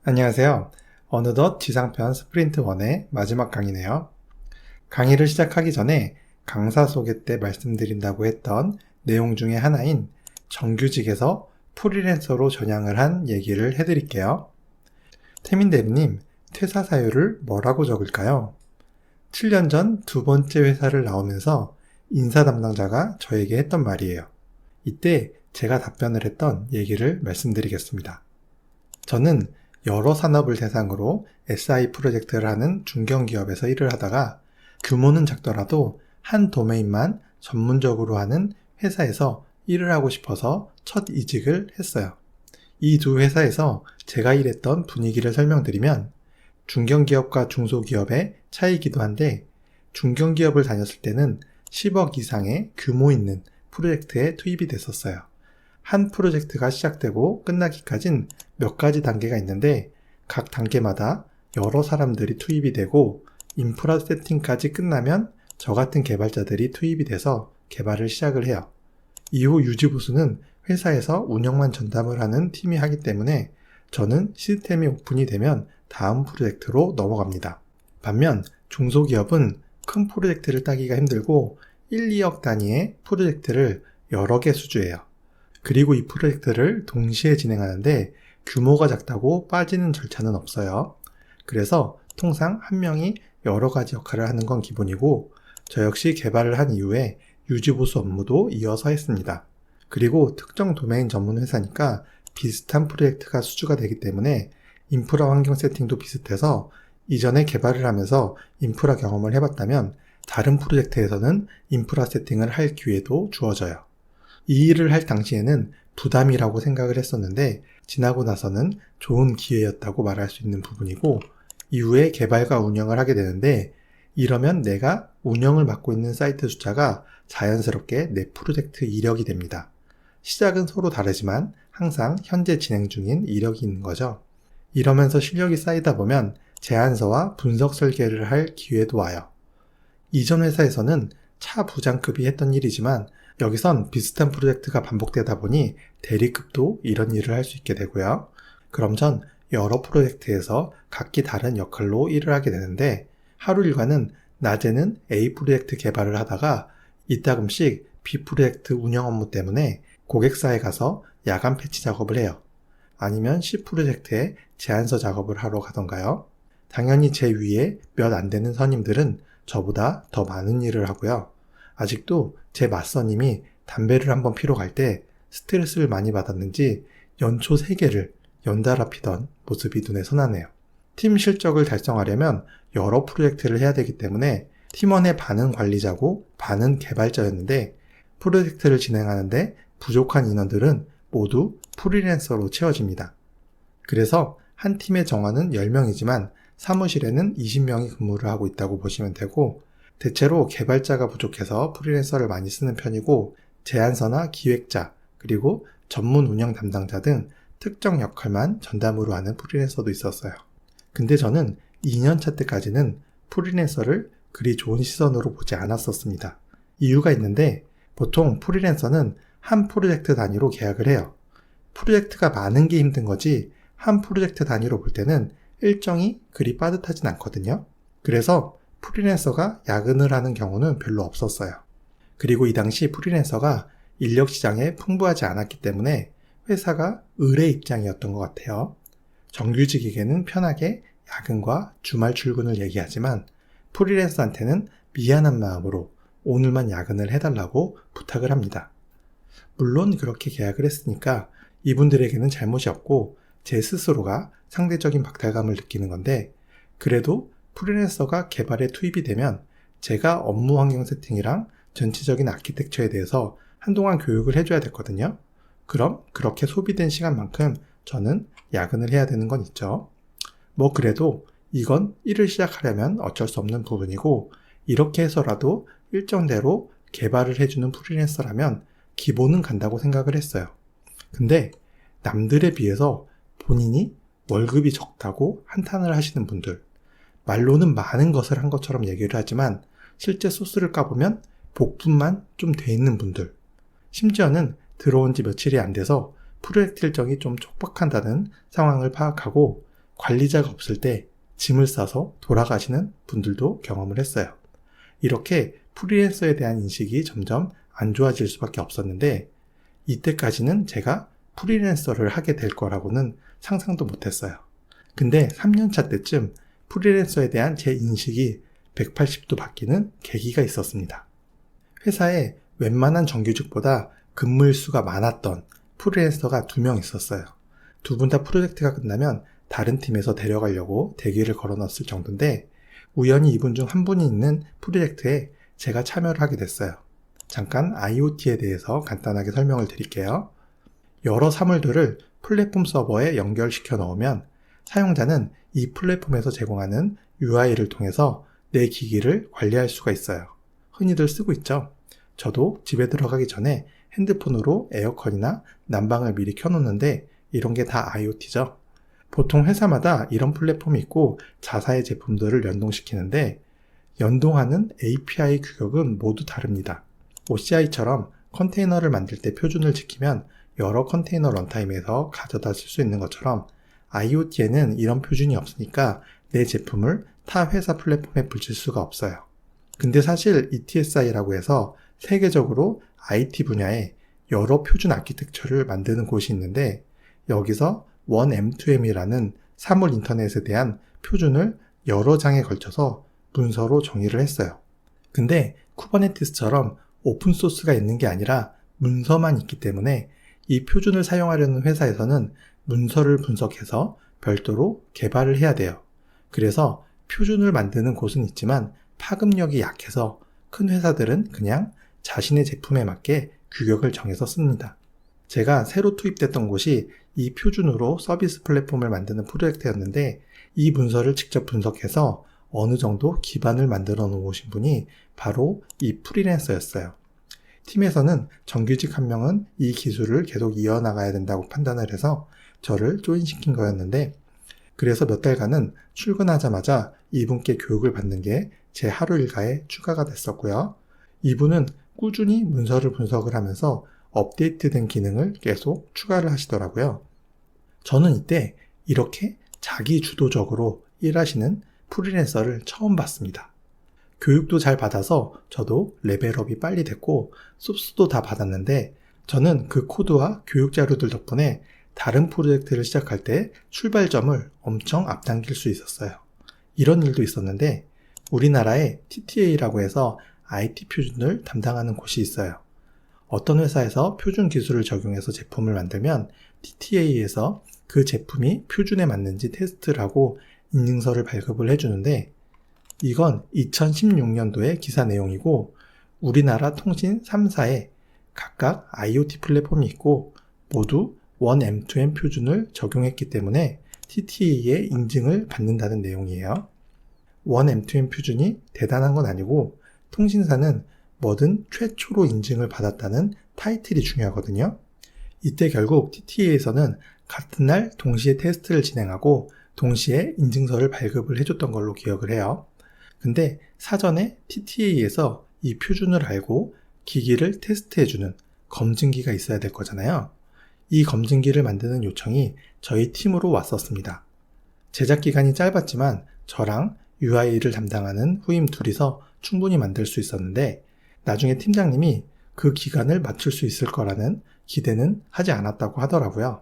안녕하세요. 어느덧 지상편 스프린트 1의 마지막 강의네요. 강의를 시작하기 전에 강사 소개 때 말씀드린다고 했던 내용 중에 하나인 정규직에서 프리랜서로 전향을 한 얘기를 해드릴게요. 태민 대리님, 퇴사 사유를 뭐라고 적을까요? 7년 전 두 번째 회사를 나오면서 인사 담당자가 저에게 했던 말이에요. 이때 제가 답변을 했던 얘기를 말씀드리겠습니다. 저는 여러 산업을 대상으로 SI 프로젝트를 하는 중견기업에서 일을 하다가 규모는 작더라도 한 도메인만 전문적으로 하는 회사에서 일을 하고 싶어서 첫 이직을 했어요. 이 두 회사에서 제가 일했던 분위기를 설명드리면 중견기업과 중소기업의 차이이기도 한데 중견기업을 다녔을 때는 10억 이상의 규모 있는 프로젝트에 투입이 됐었어요. 한 프로젝트가 시작되고 끝나기까진 몇 가지 단계가 있는데 각 단계마다 여러 사람들이 투입이 되고 인프라 세팅까지 끝나면 저 같은 개발자들이 투입이 돼서 개발을 시작을 해요. 이후 유지보수는 회사에서 운영만 전담을 하는 팀이 하기 때문에 저는 시스템이 오픈이 되면 다음 프로젝트로 넘어갑니다. 반면 중소기업은 큰 프로젝트를 따기가 힘들고 1, 2억 단위의 프로젝트를 여러 개 수주해요. 그리고 이 프로젝트를 동시에 진행하는데 규모가 작다고 빠지는 절차는 없어요. 그래서 통상 한 명이 여러 가지 역할을 하는 건 기본이고 저 역시 개발을 한 이후에 유지보수 업무도 이어서 했습니다. 그리고 특정 도메인 전문 회사니까 비슷한 프로젝트가 수주가 되기 때문에 인프라 환경 세팅도 비슷해서 이전에 개발을 하면서 인프라 경험을 해봤다면 다른 프로젝트에서는 인프라 세팅을 할 기회도 주어져요. 이 일을 할 당시에는 부담이라고 생각을 했었는데 지나고 나서는 좋은 기회였다고 말할 수 있는 부분이고 이후에 개발과 운영을 하게 되는데 이러면 내가 운영을 맡고 있는 사이트 숫자가 자연스럽게 내 프로젝트 이력이 됩니다. 시작은 서로 다르지만 항상 현재 진행 중인 이력이 있는 거죠. 이러면서 실력이 쌓이다 보면 제안서와 분석 설계를 할 기회도 와요. 이전 회사에서는 차 부장급이 했던 일이지만 여기선 비슷한 프로젝트가 반복되다 보니 대리급도 이런 일을 할 수 있게 되고요. 그럼 전 여러 프로젝트에서 각기 다른 역할로 일을 하게 되는데 하루 일과는 낮에는 A 프로젝트 개발을 하다가 이따금씩 B 프로젝트 운영 업무 때문에 고객사에 가서 야간 패치 작업을 해요. 아니면 C 프로젝트에 제안서 작업을 하러 가던가요. 당연히 제 위에 몇 안 되는 선임들은 저보다 더 많은 일을 하고요. 아직도 제 맞선임이 담배를 한번 피러 갈 때 스트레스를 많이 받았는지 연초 3개를 연달아 피던 모습이 눈에 선하네요. 팀 실적을 달성하려면 여러 프로젝트를 해야 되기 때문에 팀원의 반은 관리자고 반은 개발자였는데 프로젝트를 진행하는데 부족한 인원들은 모두 프리랜서로 채워집니다. 그래서 한 팀의 정원은 10명이지만 사무실에는 20명이 근무를 하고 있다고 보시면 되고 대체로 개발자가 부족해서 프리랜서를 많이 쓰는 편이고 제안서나 기획자 그리고 전문 운영 담당자 등 특정 역할만 전담으로 하는 프리랜서도 있었어요. 근데 저는 2년차 때까지는 프리랜서를 그리 좋은 시선으로 보지 않았었습니다. 이유가 있는데 보통 프리랜서는 한 프로젝트 단위로 계약을 해요. 프로젝트가 많은 게 힘든 거지 한 프로젝트 단위로 볼 때는 일정이 그리 빠듯하진 않거든요. 그래서 프리랜서가 야근을 하는 경우는 별로 없었어요. 그리고 이 당시 프리랜서가 인력 시장에 풍부하지 않았기 때문에 회사가 을의 입장이었던 것 같아요. 정규직에게는 편하게 야근과 주말 출근을 얘기하지만 프리랜서한테는 미안한 마음으로 오늘만 야근을 해달라고 부탁을 합니다. 물론 그렇게 계약을 했으니까 이분들에게는 잘못이 없고 제 스스로가 상대적인 박탈감을 느끼는 건데 그래도 프리랜서가 개발에 투입이 되면 제가 업무 환경 세팅이랑 전체적인 아키텍처에 대해서 한동안 교육을 해줘야 됐거든요. 그럼 그렇게 소비된 시간만큼 저는 야근을 해야 되는 건 있죠. 뭐 그래도 이건 일을 시작하려면 어쩔 수 없는 부분이고 이렇게 해서라도 일정대로 개발을 해주는 프리랜서라면 기본은 간다고 생각을 했어요. 근데 남들에 비해서 본인이 월급이 적다고 한탄을 하시는 분들, 말로는 많은 것을 한 것처럼 얘기를 하지만 실제 소스를 까보면 복분만 좀 돼 있는 분들, 심지어는 들어온 지 며칠이 안 돼서 프로젝트 일정이 좀 촉박한다는 상황을 파악하고 관리자가 없을 때 짐을 싸서 돌아가시는 분들도 경험을 했어요. 이렇게 프리랜서에 대한 인식이 점점 안 좋아질 수밖에 없었는데 이때까지는 제가 프리랜서를 하게 될 거라고는 상상도 못했어요. 근데 3년차 때쯤 프리랜서에 대한 제 인식이 180도 바뀌는 계기가 있었습니다. 회사에 웬만한 정규직보다 근무일수가 많았던 프리랜서가 2명 있었어요. 두 분 다 프로젝트가 끝나면 다른 팀에서 데려가려고 대기를 걸어놨을 정도인데 우연히 이분 중 한 분이 있는 프로젝트에 제가 참여를 하게 됐어요. 잠깐 IoT에 대해서 간단하게 설명을 드릴게요. 여러 사물들을 플랫폼 서버에 연결시켜 넣으면 사용자는 이 플랫폼에서 제공하는 UI를 통해서 내 기기를 관리할 수가 있어요. 흔히들 쓰고 있죠. 저도 집에 들어가기 전에 핸드폰으로 에어컨이나 난방을 미리 켜놓는데 이런 게 다 IoT죠. 보통 회사마다 이런 플랫폼이 있고 자사의 제품들을 연동시키는데 연동하는 API 규격은 모두 다릅니다. OCI처럼 컨테이너를 만들 때 표준을 지키면 여러 컨테이너 런타임에서 가져다 쓸 수 있는 것처럼 IoT에는 이런 표준이 없으니까 내 제품을 타 회사 플랫폼에 붙일 수가 없어요. 근데 사실 ETSI라고 해서 세계적으로 IT 분야에 여러 표준 아키텍처를 만드는 곳이 있는데 여기서 1M2M이라는 사물 인터넷에 대한 표준을 여러 장에 걸쳐서 문서로 정의를 했어요. 근데 쿠버네티스처럼 오픈소스가 있는 게 아니라 문서만 있기 때문에 이 표준을 사용하려는 회사에서는 문서를 분석해서 별도로 개발을 해야 돼요. 그래서 표준을 만드는 곳은 있지만 파급력이 약해서 큰 회사들은 그냥 자신의 제품에 맞게 규격을 정해서 씁니다. 제가 새로 투입됐던 곳이 이 표준으로 서비스 플랫폼을 만드는 프로젝트였는데 이 문서를 직접 분석해서 어느 정도 기반을 만들어 놓으신 분이 바로 이 프리랜서였어요. 팀에서는 정규직 한 명은 이 기술을 계속 이어나가야 된다고 판단을 해서 저를 조인시킨 거였는데 그래서 몇 달간은 출근하자마자 이분께 교육을 받는 게 제 하루 일과에 추가가 됐었고요. 이분은 꾸준히 문서를 분석을 하면서 업데이트된 기능을 계속 추가를 하시더라고요. 저는 이때 이렇게 자기 주도적으로 일하시는 프리랜서를 처음 봤습니다. 교육도 잘 받아서 저도 레벨업이 빨리 됐고 소스도 다 받았는데 저는 그 코드와 교육 자료들 덕분에 다른 프로젝트를 시작할 때 출발점을 엄청 앞당길 수 있었어요. 이런 일도 있었는데 우리나라에 TTA라고 해서 IT 표준을 담당하는 곳이 있어요. 어떤 회사에서 표준 기술을 적용해서 제품을 만들면 TTA에서 그 제품이 표준에 맞는지 테스트를 하고 인증서를 발급을 해주는데 이건 2016년도의 기사 내용이고 우리나라 통신 3사에 각각 IoT 플랫폼이 있고 모두 1M2M 표준을 적용했기 때문에 TTA의 인증을 받는다는 내용이에요. 1M2M 표준이 대단한 건 아니고 통신사는 뭐든 최초로 인증을 받았다는 타이틀이 중요하거든요. 이때 결국 TTA에서는 같은 날 동시에 테스트를 진행하고 동시에 인증서를 발급을 해줬던 걸로 기억을 해요. 근데 사전에 TTA에서 이 표준을 알고 기기를 테스트해주는 검증기가 있어야 될 거잖아요. 이 검증기를 만드는 요청이 저희 팀으로 왔었습니다. 제작 기간이 짧았지만 저랑 UI를 담당하는 후임 둘이서 충분히 만들 수 있었는데 나중에 팀장님이 그 기간을 맞출 수 있을 거라는 기대는 하지 않았다고 하더라고요.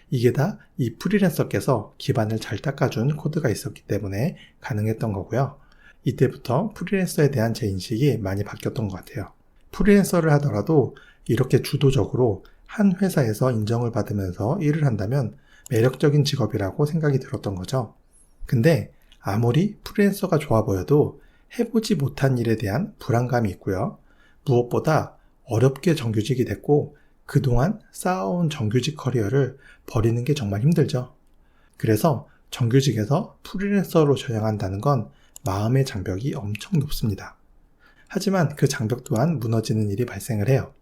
이게 다 이 프리랜서께서 기반을 잘 닦아준 코드가 있었기 때문에 가능했던 거고요. 이때부터 프리랜서에 대한 제 인식이 많이 바뀌었던 것 같아요. 프리랜서를 하더라도 이렇게 주도적으로 한 회사에서 인정을 받으면서 일을 한다면 매력적인 직업이라고 생각이 들었던 거죠. 근데 아무리 프리랜서가 좋아 보여도 해보지 못한 일에 대한 불안감이 있고요. 무엇보다 어렵게 정규직이 됐고 그동안 쌓아온 정규직 커리어를 버리는 게 정말 힘들죠. 그래서 정규직에서 프리랜서로 전향한다는 건 마음의 장벽이 엄청 높습니다. 하지만 그 장벽 또한 무너지는 일이 발생을 해요.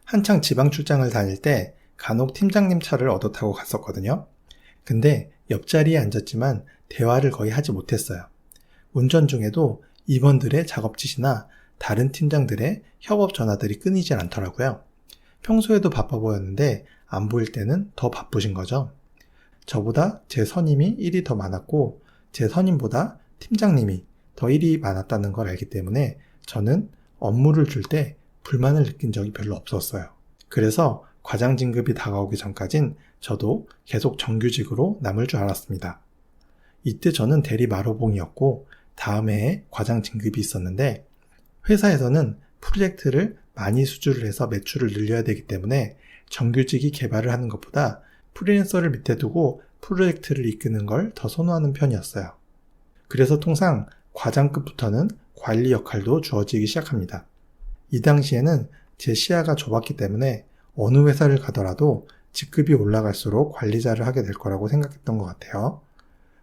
한창 지방 출장을 다닐 때 간혹 팀장님 차를 얻어 타고 갔었거든요. 근데 옆자리에 앉았지만 대화를 거의 하지 못했어요. 운전 중에도 임원들의 작업 지시나 다른 팀장들의 협업 전화들이 끊이질 않더라고요. 평소에도 바빠 보였는데 안 보일 때는 더 바쁘신 거죠. 저보다 제 선임이 일이 더 많았고 제 선임보다 팀장님이 더 일이 많았다는 걸 알기 때문에 저는 업무를 줄 때 불만을 느낀 적이 별로 없었어요. 그래서 과장 진급이 다가오기 전까진 저도 계속 정규직으로 남을 줄 알았습니다. 이때 저는 대리 마로봉이었고 다음 해에 과장 진급이 있었는데 회사에서는 프로젝트를 많이 수주를 해서 매출을 늘려야 되기 때문에 정규직이 개발을 하는 것보다 프리랜서를 밑에 두고 프로젝트를 이끄는 걸 더 선호하는 편이었어요. 그래서 통상 과장급부터는 관리 역할도 주어지기 시작합니다. 이 당시에는 제 시야가 좁았기 때문에 어느 회사를 가더라도 직급이 올라갈수록 관리자를 하게 될 거라고 생각했던 것 같아요.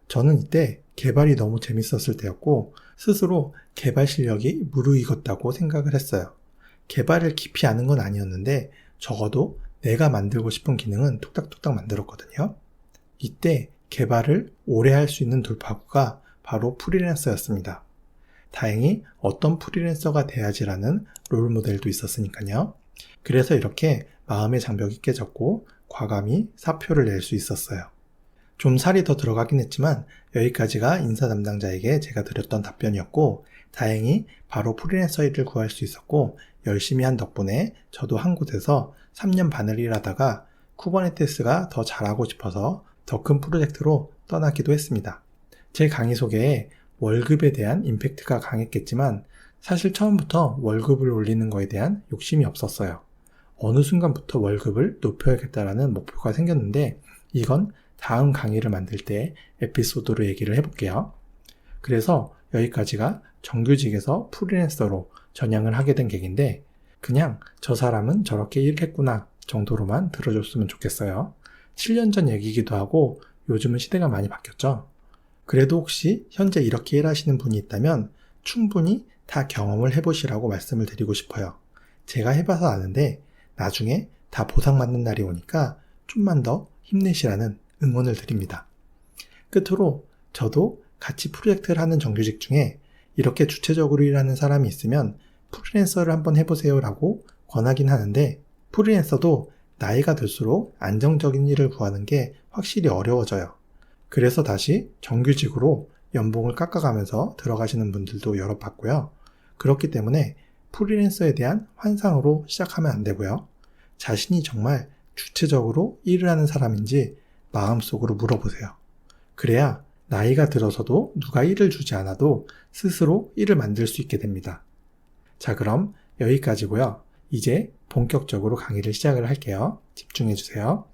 저는 이때 개발이 너무 재밌었을 때였고 스스로 개발 실력이 무르익었다고 생각을 했어요. 개발을 깊이 아는 건 아니었는데 적어도 내가 만들고 싶은 기능은 뚝딱뚝딱 만들었거든요. 이때 개발을 오래 할 수 있는 돌파구가 바로 프리랜서였습니다. 다행히 어떤 프리랜서가 돼야지라는 롤모델도 있었으니까요. 그래서 이렇게 마음의 장벽이 깨졌고 과감히 사표를 낼 수 있었어요. 좀 살이 더 들어가긴 했지만 여기까지가 인사 담당자에게 제가 드렸던 답변이었고 다행히 바로 프리랜서 일을 구할 수 있었고 열심히 한 덕분에 저도 한 곳에서 3년 반을 일하다가 쿠버네티스가 더 잘하고 싶어서 더 큰 프로젝트로 떠나기도 했습니다. 제 강의 소개에 월급에 대한 임팩트가 강했겠지만 사실 처음부터 월급을 올리는 거에 대한 욕심이 없었어요. 어느 순간부터 월급을 높여야겠다라는 목표가 생겼는데 이건 다음 강의를 만들 때 에피소드로 얘기를 해볼게요. 그래서 여기까지가 정규직에서 프리랜서로 전향을 하게 된 계기인데 그냥 저 사람은 저렇게 일했구나 정도로만 들어줬으면 좋겠어요. 7년 전 얘기이기도 하고 요즘은 시대가 많이 바뀌었죠. 그래도 혹시 현재 이렇게 일하시는 분이 있다면 충분히 다 경험을 해보시라고 말씀을 드리고 싶어요. 제가 해봐서 아는데 나중에 다 보상받는 날이 오니까 좀만 더 힘내시라는 응원을 드립니다. 끝으로 저도 같이 프로젝트를 하는 정규직 중에 이렇게 주체적으로 일하는 사람이 있으면 프리랜서를 한번 해보세요 라고 권하긴 하는데 프리랜서도 나이가 들수록 안정적인 일을 구하는 게 확실히 어려워져요. 그래서 다시 정규직으로 연봉을 깎아가면서 들어가시는 분들도 여러 봤고요. 그렇기 때문에 프리랜서에 대한 환상으로 시작하면 안 되고요. 자신이 정말 주체적으로 일을 하는 사람인지 마음속으로 물어보세요. 그래야 나이가 들어서도 누가 일을 주지 않아도 스스로 일을 만들 수 있게 됩니다. 자, 그럼 여기까지고요. 이제 본격적으로 강의를 시작을 할게요. 집중해 주세요.